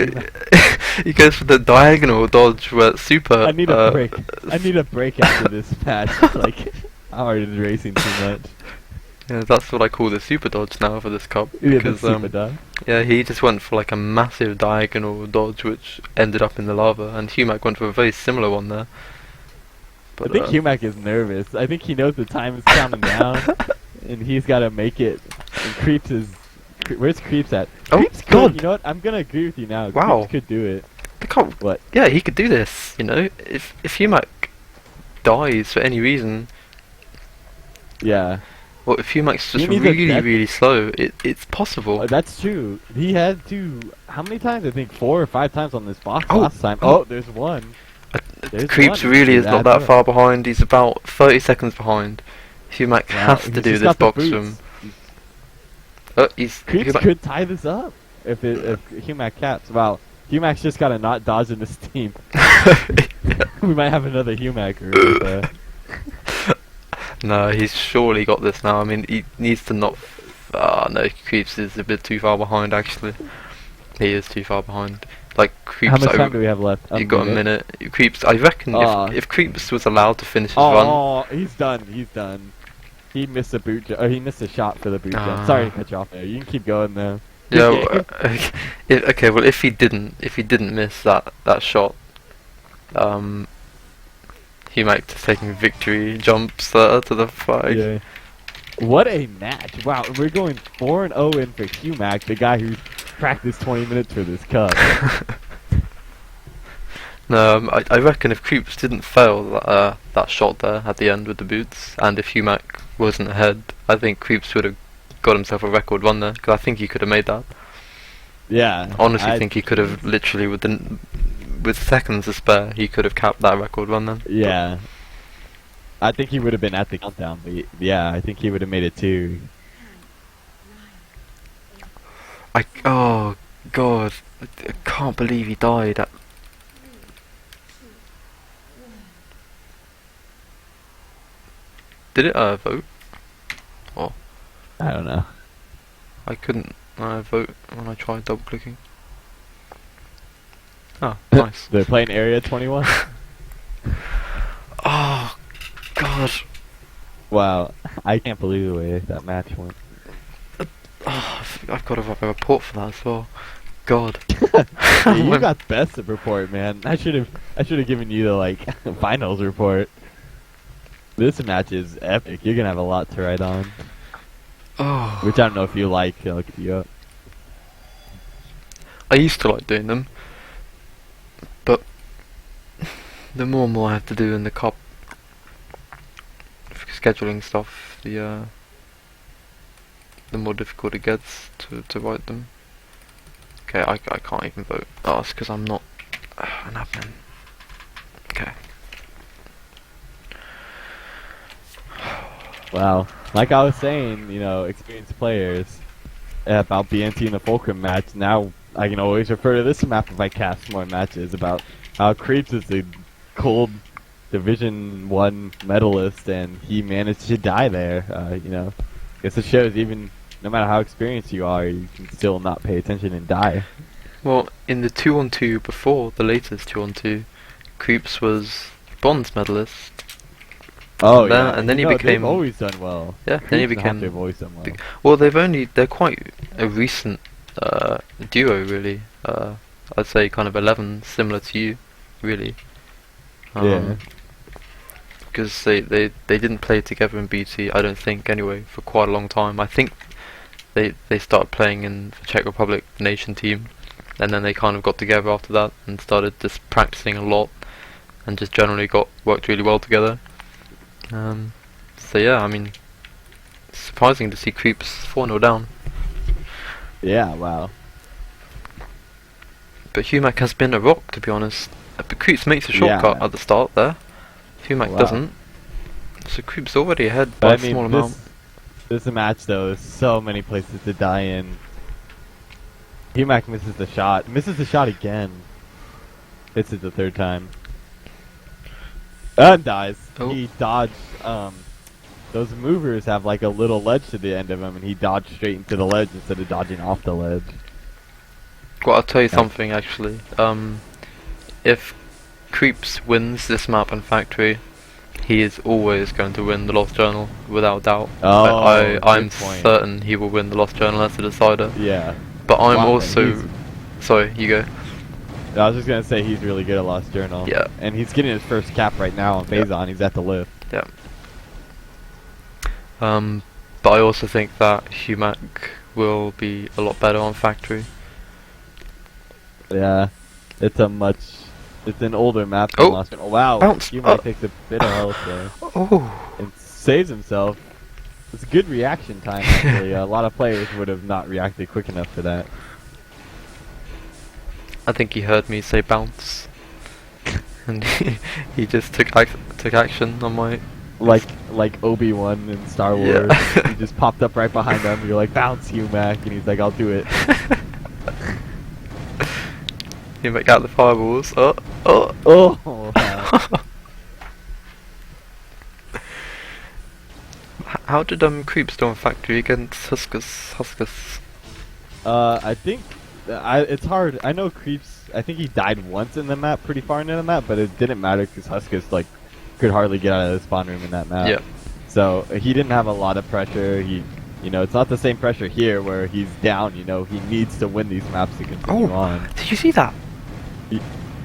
He goes for the diagonal dodge where it's super...
I need a break. I need a break after this match. Like, I'm already racing too much.
Yeah, that's what I call the super dodge now for this cup.
Yeah,
Because,
the super dodge.
yeah, he just went for like a massive diagonal dodge which ended up in the lava, and HumaK went for a very similar one there. But,
I think HumaK is nervous. I think he knows the time is counting down, and he's got to make it. And creepz is... Where's creepz at?
Oh,
creepz
God.
You know what? I'm gonna agree with you now.
Wow.
creepz could do it.
I can't...
What?
Yeah, he could do this, you know? If HumaK dies for any reason,
Yeah.
or if HumaK's just
He needs a
really,
death-
really slow, it's possible.
That's true. He had to... How many times? I think 4 or 5 times on this box
Oh,
last time.
oh.
Oh, there's one. There's
creepz
one.
really is not
Adds
that
up.
far behind. He's about 30 seconds behind. HumaK
Wow,
has to
he's
do
just
this
got the
box
boots.
room. He's
creepz
HumaK-
could tie this up if HumaK caps. Wow. HumaK's just got to not dodge in this team. We might have another HumaK right there.
No, he's surely got this now. I mean, he needs to not... no, creepz is a bit too far behind, actually. He is too far behind. Like, creepz...
How much time do we have left?
You got a minute. creepz... I reckon if creepz was allowed to finish his run...
Oh, he's done. He's done. He missed a boot jump. He missed a shot for the boot jump. Sorry to cut you off there. You can keep going though.
Yeah. Okay. Well, if he didn't miss that shot, HumaK just taking victory jumps to the flag.
Yeah. What a match! Wow, we're going 4-0 in for HumaK, the guy who practiced 20 minutes for this cup.
No, I reckon if creepz didn't fail that shot there at the end with the boots, and if HumaK wasn't ahead, I think creepz would have got himself a record run there, because I think he could have made that.
Yeah.
Honestly, I think he could have literally with seconds to spare, he could have capped that record run then.
Yeah. I think he would have been at the countdown, but yeah, I think he would have made it too.
Oh god, I can't believe he died. Did it vote? Oh,
I don't know.
I couldn't vote when I tried double clicking. Oh, nice.
They're playing Area 21?
Oh god.
Wow, I can't believe the way that match went.
Oh, I've got to write a report for that as well. God.
You got best of report, man. I should have given you the like finals report. This match is epic. You're gonna have a lot to write on.
Oh.
Which I don't know if you like. I'll look you up.
I used to like doing them, but the more and more I have to do in the cup, scheduling stuff, the more difficult it gets to write them. Okay, I can't even vote. Oh, it's because I'm not an admin. Okay.
Wow. Like I was saying, you know, experienced players about BNT in the Fulcrum match. Now I can always refer to this map if I cast more matches about how creepz is a cold Division 1 medalist and he managed to die there. You know, I guess it shows even no matter how experienced you are, you can still not pay attention and die.
Well, in the 2-on-2 before the latest 2-on-2, creepz was bronze medalist.
Oh
yeah,
yeah,
and then he became.
They've always done well.
Yeah, then he became.
They've always done well.
Well, they're quite a recent duo, really. I'd say kind of 11, similar to you, really.
Yeah.
Because they didn't play together in BT, I don't think, anyway, for quite a long time. I think they started playing in the Czech Republic nation team, and then they kind of got together after that and started just practicing a lot, and just generally worked really well together. So yeah, I mean, it's surprising to see creepz 4-0 down.
Yeah, wow.
But HumaK has been a rock, to be honest. But creepz makes a shortcut at the start there. HumaK doesn't. So creepz already ahead by a small amount.
This is a match though. There's so many places to die in. HumaK misses the shot. Misses the shot again. Hits it the third time. And dies.
Oh.
He dodged. Those movers have like a little ledge to the end of them, and he dodged straight into the ledge instead of dodging off the ledge.
Well, I'll tell you something actually. If creepz wins this map on Factory, he is always going to win the Lost Journal, without doubt.
Oh,
I'm certain he will win the Lost Journal as a decider.
Yeah.
But I'm also... Sorry, you go.
I was just going to say he's really good at Lost Journal.
Yeah.
And he's getting his first cap right now on Phazon. He's at the lift.
Yeah. But I also think that HumaK will be a lot better on Factory.
Yeah. It's an older map than Lost Journal. Oh, wow.
Bounce.
HumaK takes a bit of health there.
Oh.
And saves himself. It's a good reaction time, actually. A lot of players would have not reacted quick enough to that.
I think he heard me say bounce. And he just took action on my...
Like Obi-Wan in Star Wars.
Yeah.
He just popped up right behind him. You're like, bounce, HumaK. And he's like, I'll do it.
HumaK got the fireballs. Oh.
Wow.
How did creepz do on Factory against Huskus?
I think it's hard. I know creepz. I think he died once in the map, pretty far into the map, but it didn't matter because Huskus like could hardly get out of the spawn room in that map.
Yeah.
So he didn't have a lot of pressure. It's not the same pressure here where he's down. He needs to win these maps to continue on.
Did you see that?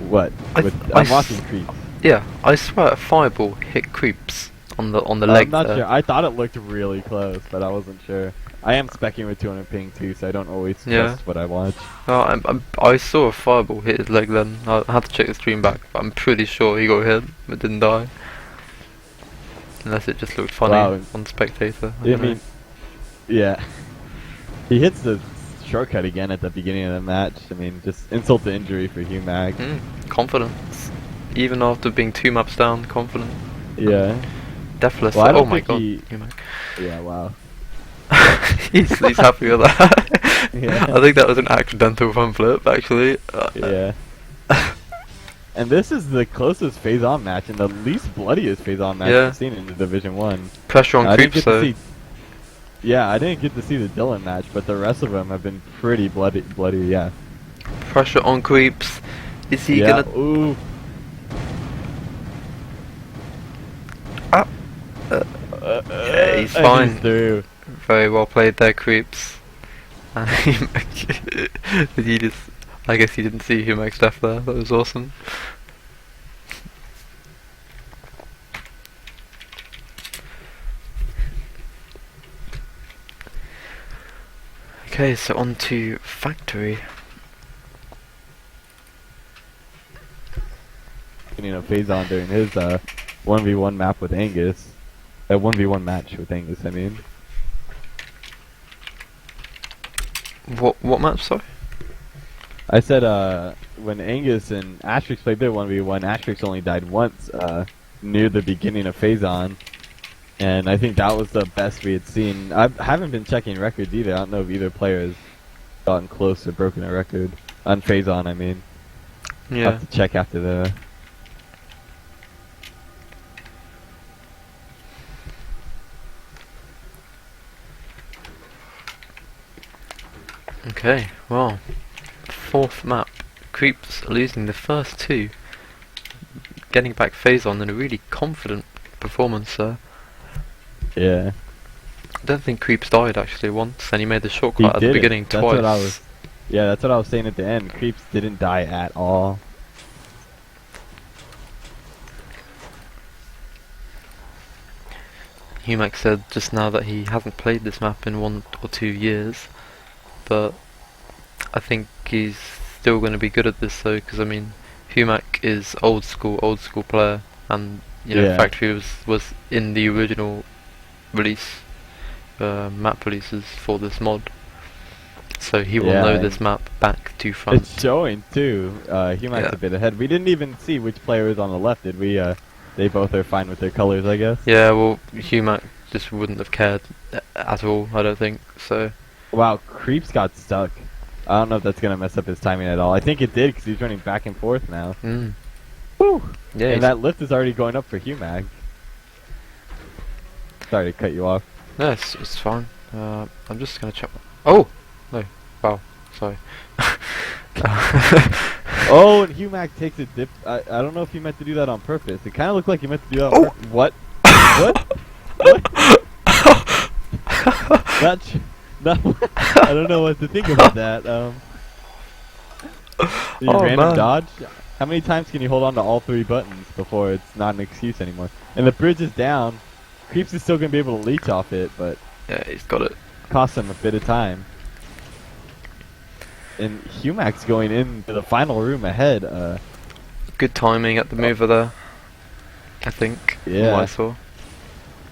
What? I'm watching creepz.
Yeah, I swear a fireball hit creepz on the leg.
I'm not sure. I thought it looked really close, but I wasn't sure. I am specking with 200 ping too, so I don't always trust what I watch.
I saw a fireball hit his leg then. I had to check the stream back, but I'm pretty sure he got hit, but didn't die. Unless it just looked funny on spectator.
Yeah. He hits the shortcut again at the beginning of the match. Just insult to injury for HumaK.
Confidence. Even after being 2 maps down, confident.
Yeah.
Deathless.
Well,
oh my god. HumaK.
Yeah, wow.
he's happy with that.
Yeah.
I think that was an accidental front flip, actually.
Yeah. And this is the closest Phazon match and the least bloodiest Phazon match I've seen in the Division 1.
Pressure on creepz though.
Yeah, I didn't get to see the Dylan match, but the rest of them have been pretty bloody, yeah.
Pressure on creepz. Is he gonna...
Ooh.
Yeah, he's fine.
He's through.
Very well played there, creepz. I guess he didn't see HumaK's death there. That was awesome. Okay, so on to Factory.
Phazon during his 1v1 map with Angus. 1v1 match with Angus, I mean.
What match, sorry?
I said when Angus and Asterix played their 1v1, Asterix only died once near the beginning of Phazon. And I think that was the best we had seen. I haven't been checking records either. I don't know if either player has gotten close to broken a record. On Phazon, I mean.
Yeah.
I'll have to check after the...
Okay, well, 4th map. creepz losing the first 2. Getting back Phazon in a really confident performance there.
Yeah.
I don't think creepz died actually once, and he made the shortcut at the beginning twice.
That's what I was saying at the end. creepz didn't die at all.
HumaK said just now that he hasn't played this map in 1 or 2 years, but I think he's still going to be good at this though, because HumaK is old school player, and Factory was in the original release, map releases for this mod. So he will know this map back to front.
It's showing too. HumaK's a bit ahead. We didn't even see which player was on the left, did we? They both are fine with their colors, I guess.
Yeah, well, HumaK just wouldn't have cared at all, I don't think. So.
Wow, creepz got stuck. I don't know if that's gonna mess up his timing at all. I think it did because he's running back and forth now. Woo!
Yeah.
And that lift is already going up for HumaK. Sorry to cut you off.
No, it's fine. I'm just gonna check. Oh no! Wow, sorry.
Oh, and HumaK takes a dip. I don't know if he meant to do that on purpose. It kind of looked like he meant to do that on purpose. What? What? What? No, I don't know what to think about that. Random dodge? How many times can you hold on to all 3 buttons before it's not an excuse anymore? And the bridge is down. creepz is still going to be able to leech off it, but
yeah, he's got it.
Costs him a bit of time. And HumaK's going into the final room ahead.
Good timing at the mover there, I think.
Yeah.
What I saw.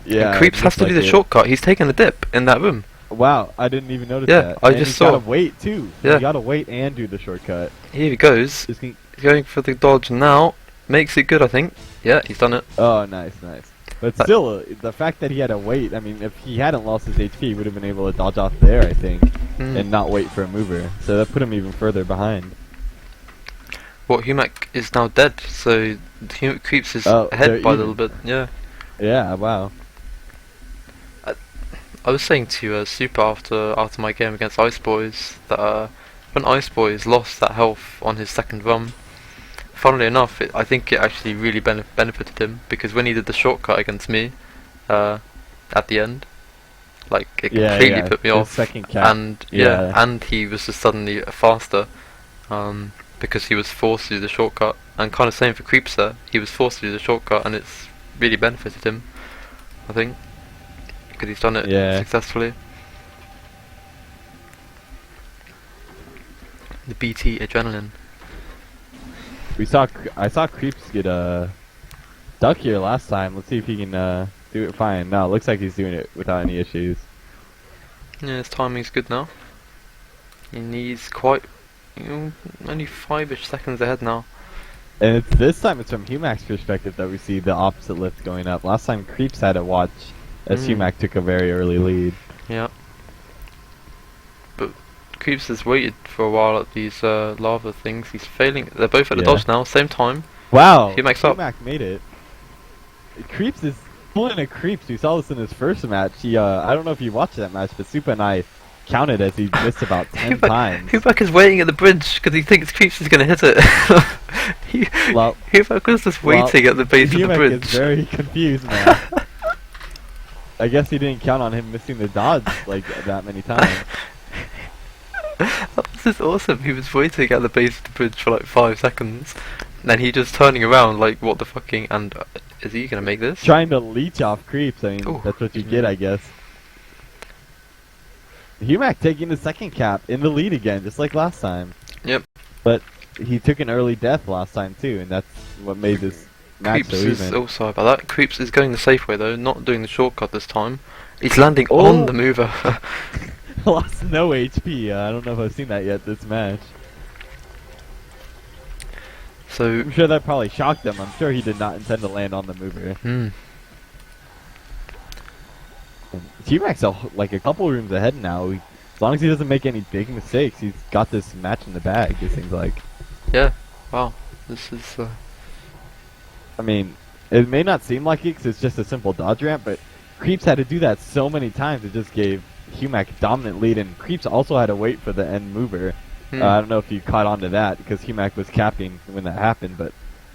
Yeah.
And creepz has to do the shortcut. He's taking a dip in that room.
Wow, I didn't even notice
that.
Yeah,
I just saw.
You gotta wait too.
Yeah.
You gotta wait and do the shortcut.
Here he goes. He's going for the dodge now. Makes it good, I think. Yeah, he's done it.
Oh, nice, nice. But still, the fact that he had to wait, I mean, if he hadn't lost his HP, he would have been able to dodge off there, I think, and not wait for a mover. So that put him even further behind.
Well, HumaK is now dead, so creepz is ahead by a little bit, yeah.
Yeah, wow.
I was saying to Super after my game against Ice Boys that when Ice Boys lost that health on his second run, funnily enough, I think it actually really benefited him, because when he did the shortcut against me at the end, like it completely put me off,
second cap.
and and he was just suddenly faster because he was forced to do the shortcut, and kind of same for creepz there. He was forced to do the shortcut, and it's really benefited him, I think. Because he's done it successfully. The BT adrenaline.
I saw creepz get stuck here last time. Let's see if he can do it fine. No, it looks like he's doing it without any issues.
Yeah, his timing's good now. And he's quite, only 5-ish seconds ahead now.
And this time it's from HumaK's perspective that we see the opposite lift going up. Last time creepz had to watch as HumaK took a very early lead.
Yeah. But creepz has waited for a while at these lava things. He's failing. They're both at the dodge now, same time.
Wow.
HumaK
made it. creepz is pulling a creepz. We saw this in his first match. He, I don't know if you watched that match, but Super and I counted as he missed about 10 times.
HumaK is waiting at the bridge because he thinks creepz is going to hit it. HumaK was just waiting at the base of the bridge.
HumaK is very confused now. I guess he didn't count on him missing the dodge like that many times.
That was just awesome. He was waiting at the base of the bridge for like 5 seconds, and then he just turning around like, what the fucking, and is he gonna make this?
Trying to leech off creepz, I mean, that's what you get, I guess. HumaK taking the second cap in the lead again, just like last time.
Yep.
But he took an early death last time too, and that's what made this match so even.
Oh, sorry about that. creepz is going the safe way though, not doing the shortcut this time. He's landing on the mover.
Lost no HP. I don't know if I've seen that yet this match.
So
I'm sure that probably shocked him. I'm sure he did not intend to land on the mover. HumaK's like a couple rooms ahead now. As long as he doesn't make any big mistakes, he's got this match in the bag, it seems like.
Yeah. Wow. This is...
I mean, it may not seem like it because it's just a simple dodge ramp, but creepz had to do that so many times it just gave HumaK a dominant lead, and creepz also had to wait for the end mover. I don't know if you caught on to that because HumaK was capping when that happened, but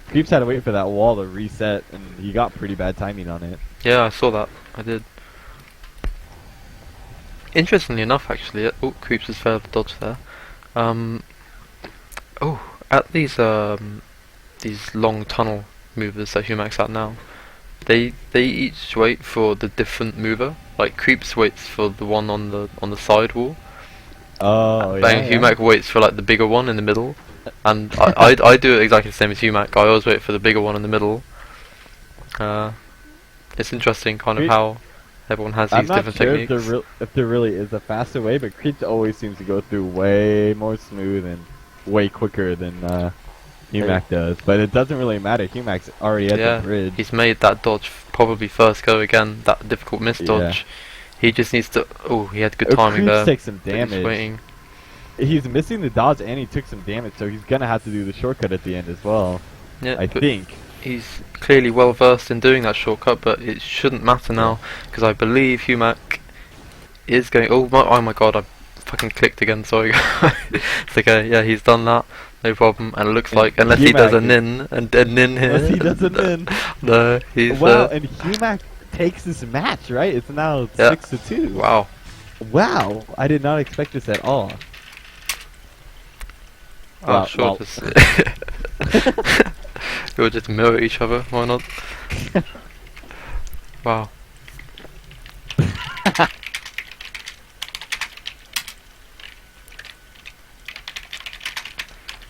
creepz had to wait for that wall to reset, and he got pretty bad timing on it.
Yeah, I saw that. I did. Interestingly enough, actually, creepz has failed to dodge there. At these long tunnel movers that HumaK's at now, they each wait for the different mover. Like creepz waits for the one on the side wall.
Oh, yeah.
Bang, HumaK waits for like the bigger one in the middle, and I do it exactly the same as HumaK. I always wait for the bigger one in the middle. It's interesting, kind of Everyone has
I'm
these
not
different
sure
techniques.
if there really is a faster way, but creepz always seems to go through way more smooth and way quicker than HumaK does. But it doesn't really matter. HumaK's already at
Yeah,
the bridge.
he's made that dodge probably first go again, that difficult miss dodge. He just needs to... Oh, he had good timing
creepz
there.
takes some
but he's
damage.
waiting.
He's missing the dodge and he took some damage, so he's gonna have to do the shortcut at the end as well.
Yeah,
I
but
think.
he's clearly well versed in doing that shortcut, but it shouldn't matter now, because I believe HumaK is going... Oh my god, I fucking clicked again, sorry. It's okay, yeah, he's done that, no problem, and it looks like, unless he does a nin, and a nin here.
Unless he does a nin.
No, he's...
Wow, and HumaK takes this match, right? It's now 6-2.
Wow.
Wow, I did not expect this at all.
Oh, sure, just... We'll just mirror each other, why not? Wow.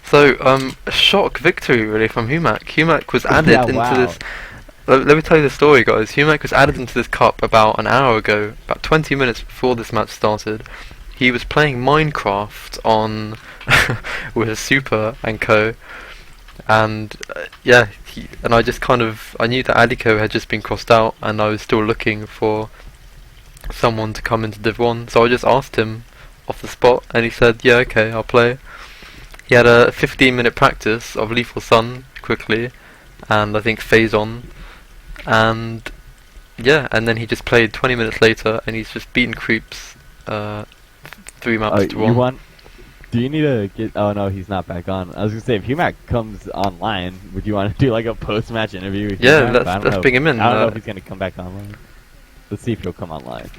So, a shock victory really from HumaK. HumaK was added into this... Let me tell you the story, guys. HumaK was added into this cup about an hour ago, about 20 minutes before this match started. He was playing Minecraft on with Super and Co. And yeah, and I just I knew that Adiko had just been crossed out, and I was still looking for someone to come into Div 1, so I just asked him off the spot, and he said, yeah, okay, I'll play. He had a 15-minute practice of Lethal Sun quickly, and I think Phazon, and yeah, and then he just played 20 minutes later, and he's just beaten creepz 3 maps to 1.
Do you need to get... Oh no, he's not back on. I was gonna say, if HumaK comes online, would you want to do like a post-match interview with
Yeah,
HumaK?
let's bring him in.
I don't know if he's gonna come back online. Let's see if he'll come online.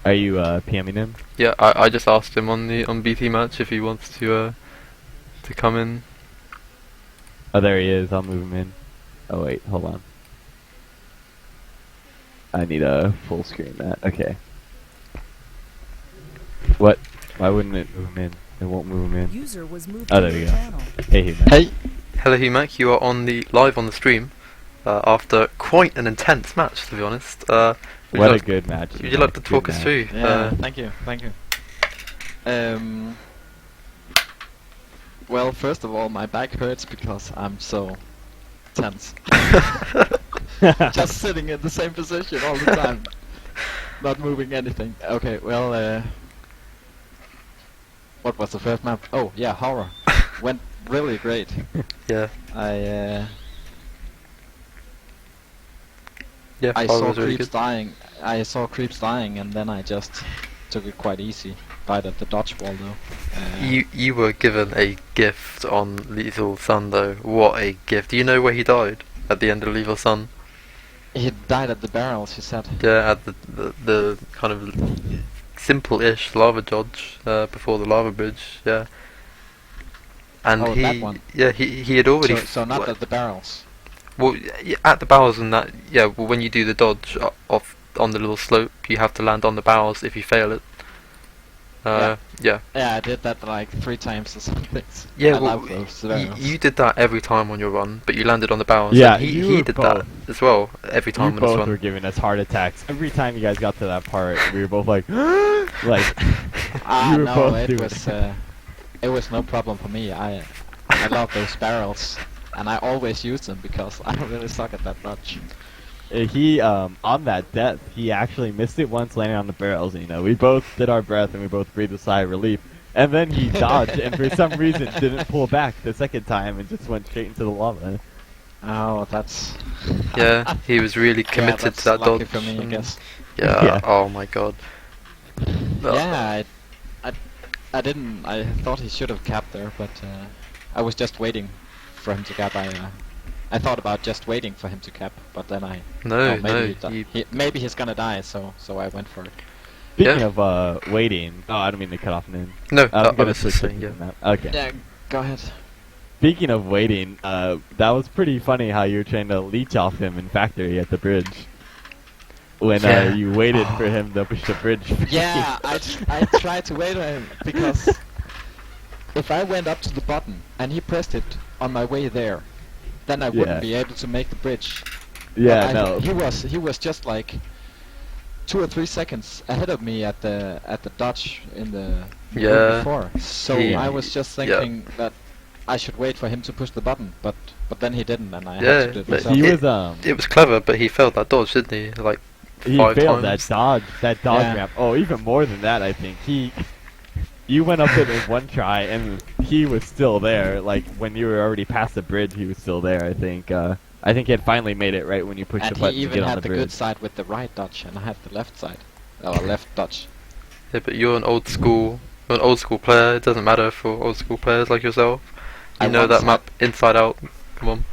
Are you PMing him?
Yeah, I just asked him on BT match if he wants to come in.
Oh, there he is. I'll move him in. Oh wait, hold on. I need a full screen that. Okay. What? Why wouldn't it move him in? It won't move him in.
User was moved
Oh,
to
there we
your
go.
channel.
Hey, HumaK.
Hey, hello HumaK. You are on live on the stream after quite an intense match, to be honest.
What a good match.
Would you like to talk us through?
Yeah, thank you. Well, first of all, my back hurts because I'm so tense. Just sitting in the same position all the time, not moving anything. Okay, well, what was the first map? Oh, yeah, horror. Went really great.
Yeah.
I
Yeah,
saw
was really
creepz
good.
dying. I saw creepz dying, and then I just took it quite easy. Died at the dodgeball though.
You were given a gift on Lethal Sun though. What a gift! Do you know where he died at the end of Lethal Sun?
He died at the barrels, he said.
Yeah, at the kind of simple-ish lava dodge before the lava bridge. Yeah. And
Oh, that one.
Yeah, he had already.
So not at the barrels.
Well, at the barrels and that. Yeah, well, when you do the dodge off on the little slope, you have to land on the barrels if you fail it. Yeah.
Yeah, I did that like 3 times or something.
Yeah,
I
well,
love those barrels.
you did that every time on your run, but you landed on the barrels.
Yeah,
and
you
he
were
did
both.
that as well every
You
time on his
both
run.
were giving us heart attacks. Every time you guys got to that part, we were both like, like, you were
No,
both
it
doing
was it was no problem for me. I love those barrels, and I always use them because I really suck at that much.
He, on that death, he actually missed it once landing on the barrels, and, you know, we both did our breath and we both breathed a sigh of relief. And then he dodged and for some reason didn't pull back the second time and just went straight into the lava.
Oh, that's...
Yeah, he was really committed to that
lucky
dodge.
for me, I guess.
Yeah,
Yeah.
oh my god.
Yeah, I didn't... I thought he should have capped there, but I was just waiting for him to cap. I thought about just waiting for him to cap, but then
No,
maybe he's gonna die, so I went for it.
Speaking
Yeah.
of waiting, oh, I don't mean to cut off Nin.
No,
I'm
I
gonna
was
switch
just
to
saying, yeah.
the map. Okay.
Yeah, go ahead.
Speaking of waiting, that was pretty funny how you were trying to leech off him in Factory at the bridge. When
Yeah.
you waited for him to push the bridge.
Yeah, I tried to wait on him because if I went up to the button and he pressed it on my way there, then I
Yeah.
wouldn't be able to make the bridge.
Yeah,
But
no.
he was just like 2 or 3 seconds ahead of me at the dodge in the room
Yeah.
before. So
He-
I was just
yeah.
thinking that I should wait for him to push the button, but then he didn't, and I
Yeah,
had to do it
but
myself.
He
it-
was
It was clever, but he failed that dodge, didn't he? Like
he
5
failed
times.
that dodge
Yeah.
ramp. Oh, even more than that, I think. You went up it in one try, and he was still there. Like, when you were already past the bridge, he was still there, I think. I think he had finally made it right when you pushed
And
the
he
button to
even
get on
had
the
the
bridge.
good side with the right dodge, and I had the left side. Or left dodge.
Yeah, but you're an old school player. It doesn't matter for old school players like yourself. You
I
know
once
that
had-
map inside out. Come on.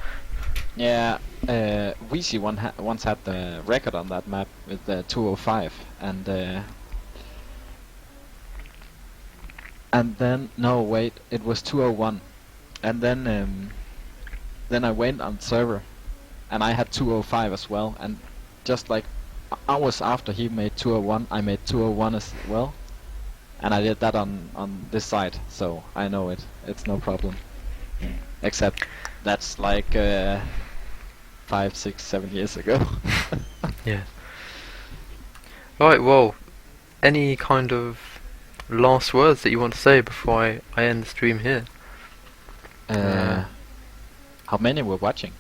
Yeah, Weezy once had the record on that map with the 205, and then no wait, it was 201, and then I went on server, and I had 205 as well, and just like hours after he made 201, I made 201 as well, and I did that on this side, so I know it. It's no problem. Except that's like 5, 6, 7 years ago.
Yeah. Right. Well, any kind of last words that you want to say before I end the stream here?
How many were watching?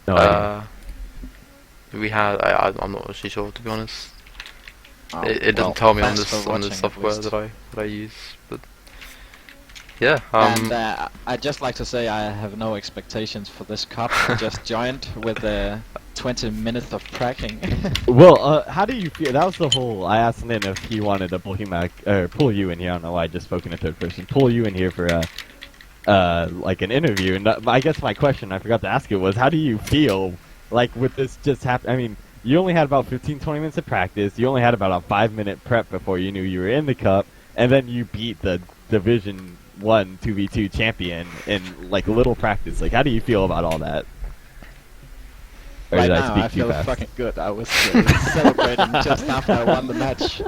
No idea.
We had. I'm not actually sure, to be honest.
Oh,
It doesn't
well,
tell me on
thanks
this
for
on the
watching, at
software
least.
that I use, but yeah.
And I'd just like to say I have no expectations for this cup. I just joined with 20 minutes of tracking.
Well, how do you feel? That was the whole. I asked Lynn if he wanted to pull HumaK or pull you in here. I don't know why I just spoke in a third person. Pull you in here for like an interview. And I guess my question, I forgot to ask it, was how do you feel like with this just happen? I mean, you only had about 15-20 minutes of practice. You only had about a 5-minute prep before you knew you were in the cup, and then you beat the Division 1 2v2 champion in like little practice. Like, how do you feel about all that? Or
Right
did
now,
I speak
I
too
feel
fast?
fucking good. I was celebrating just after I won the match.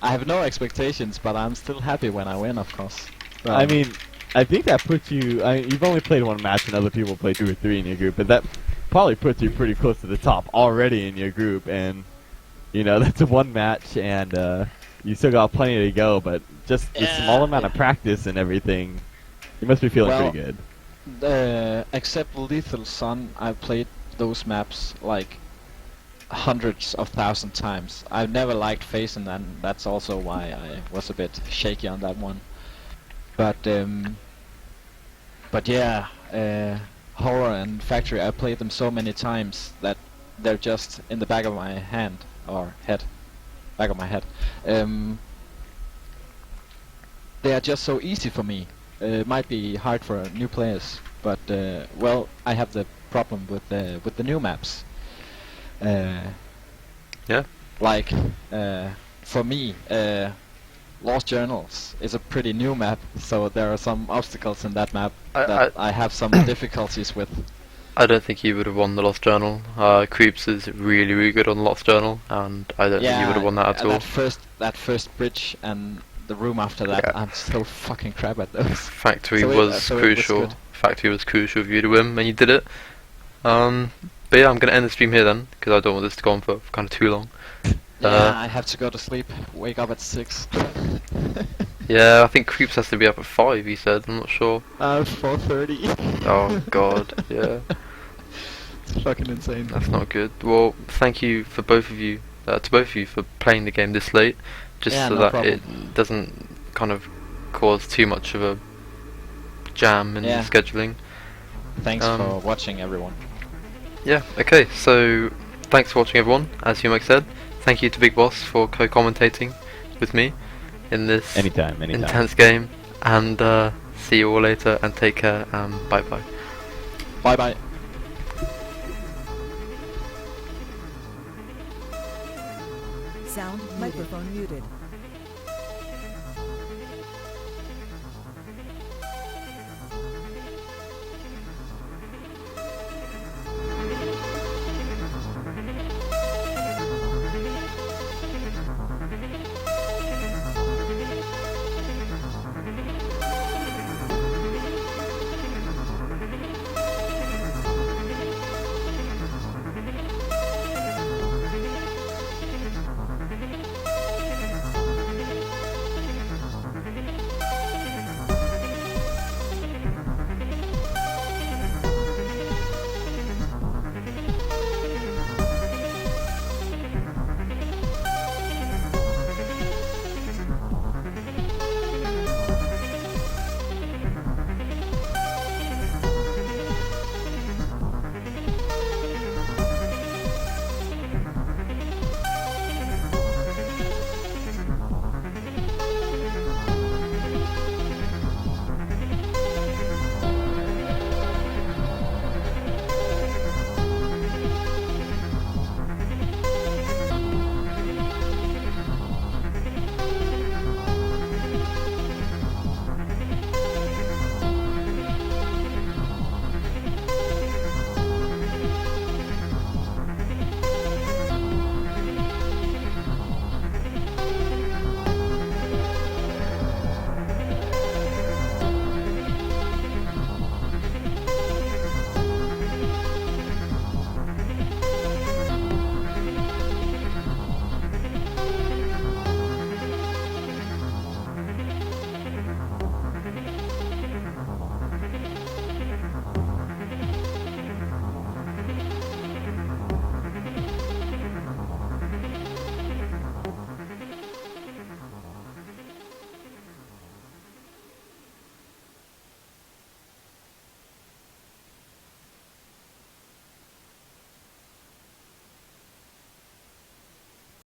I have no expectations, but I'm still happy when I win, of course.
I mean, I think that puts you. You've only played one match, and other people play 2 or 3 in your group, but that probably puts you pretty close to the top already in your group. And you know that's a 1 match, and you still got plenty to go. But just the small amount of practice and everything, you must be feeling
Well,
pretty good.
Except Lethal Sun, I've played those maps like hundreds of thousand times. I've never liked Phazon, and that's also why I was a bit shaky on that one. But yeah, Horror and Factory, I played them so many times that they're just in the back of my hand or head, back of my head. They are just so easy for me. It might be hard for new players, but well, I have the problem with the new maps.
Yeah.
Like for me, Lost Journals is a pretty new map, so there are some obstacles in that map that I have some difficulties with.
I don't think he would have won the Lost Journal. creepZ is really, really good on the Lost Journal, and I don't think he would have won that at all.
That first bridge and the room after that,
Yeah.
I'm so fucking crap at those.
Factory
So
was
it was
crucial.
good.
Factory was crucial for you to win, and you did it. But yeah, I'm gonna end the stream here then, because I don't want this to go on for kind of too long.
Yeah, I have to go to sleep. Wake up at 6.
Yeah, I think creepZ has to be up at 5. He said. I'm not sure.
4:30.
Oh God, yeah,
It's fucking insane.
that's not good. Well, thank you for both of you, to both of you for playing the game this late, just
Yeah,
so
no
that
problem.
it doesn't kind of cause too much of a jam in
Yeah.
scheduling.
Thanks for watching, everyone.
Yeah, okay, so thanks for watching everyone, as HumaK said. Thank you to BiGbOsS for co-commentating with me in this
Anytime.
intense game. And see you all later, and take care, and bye bye.
Bye bye.
Sound microphone muted.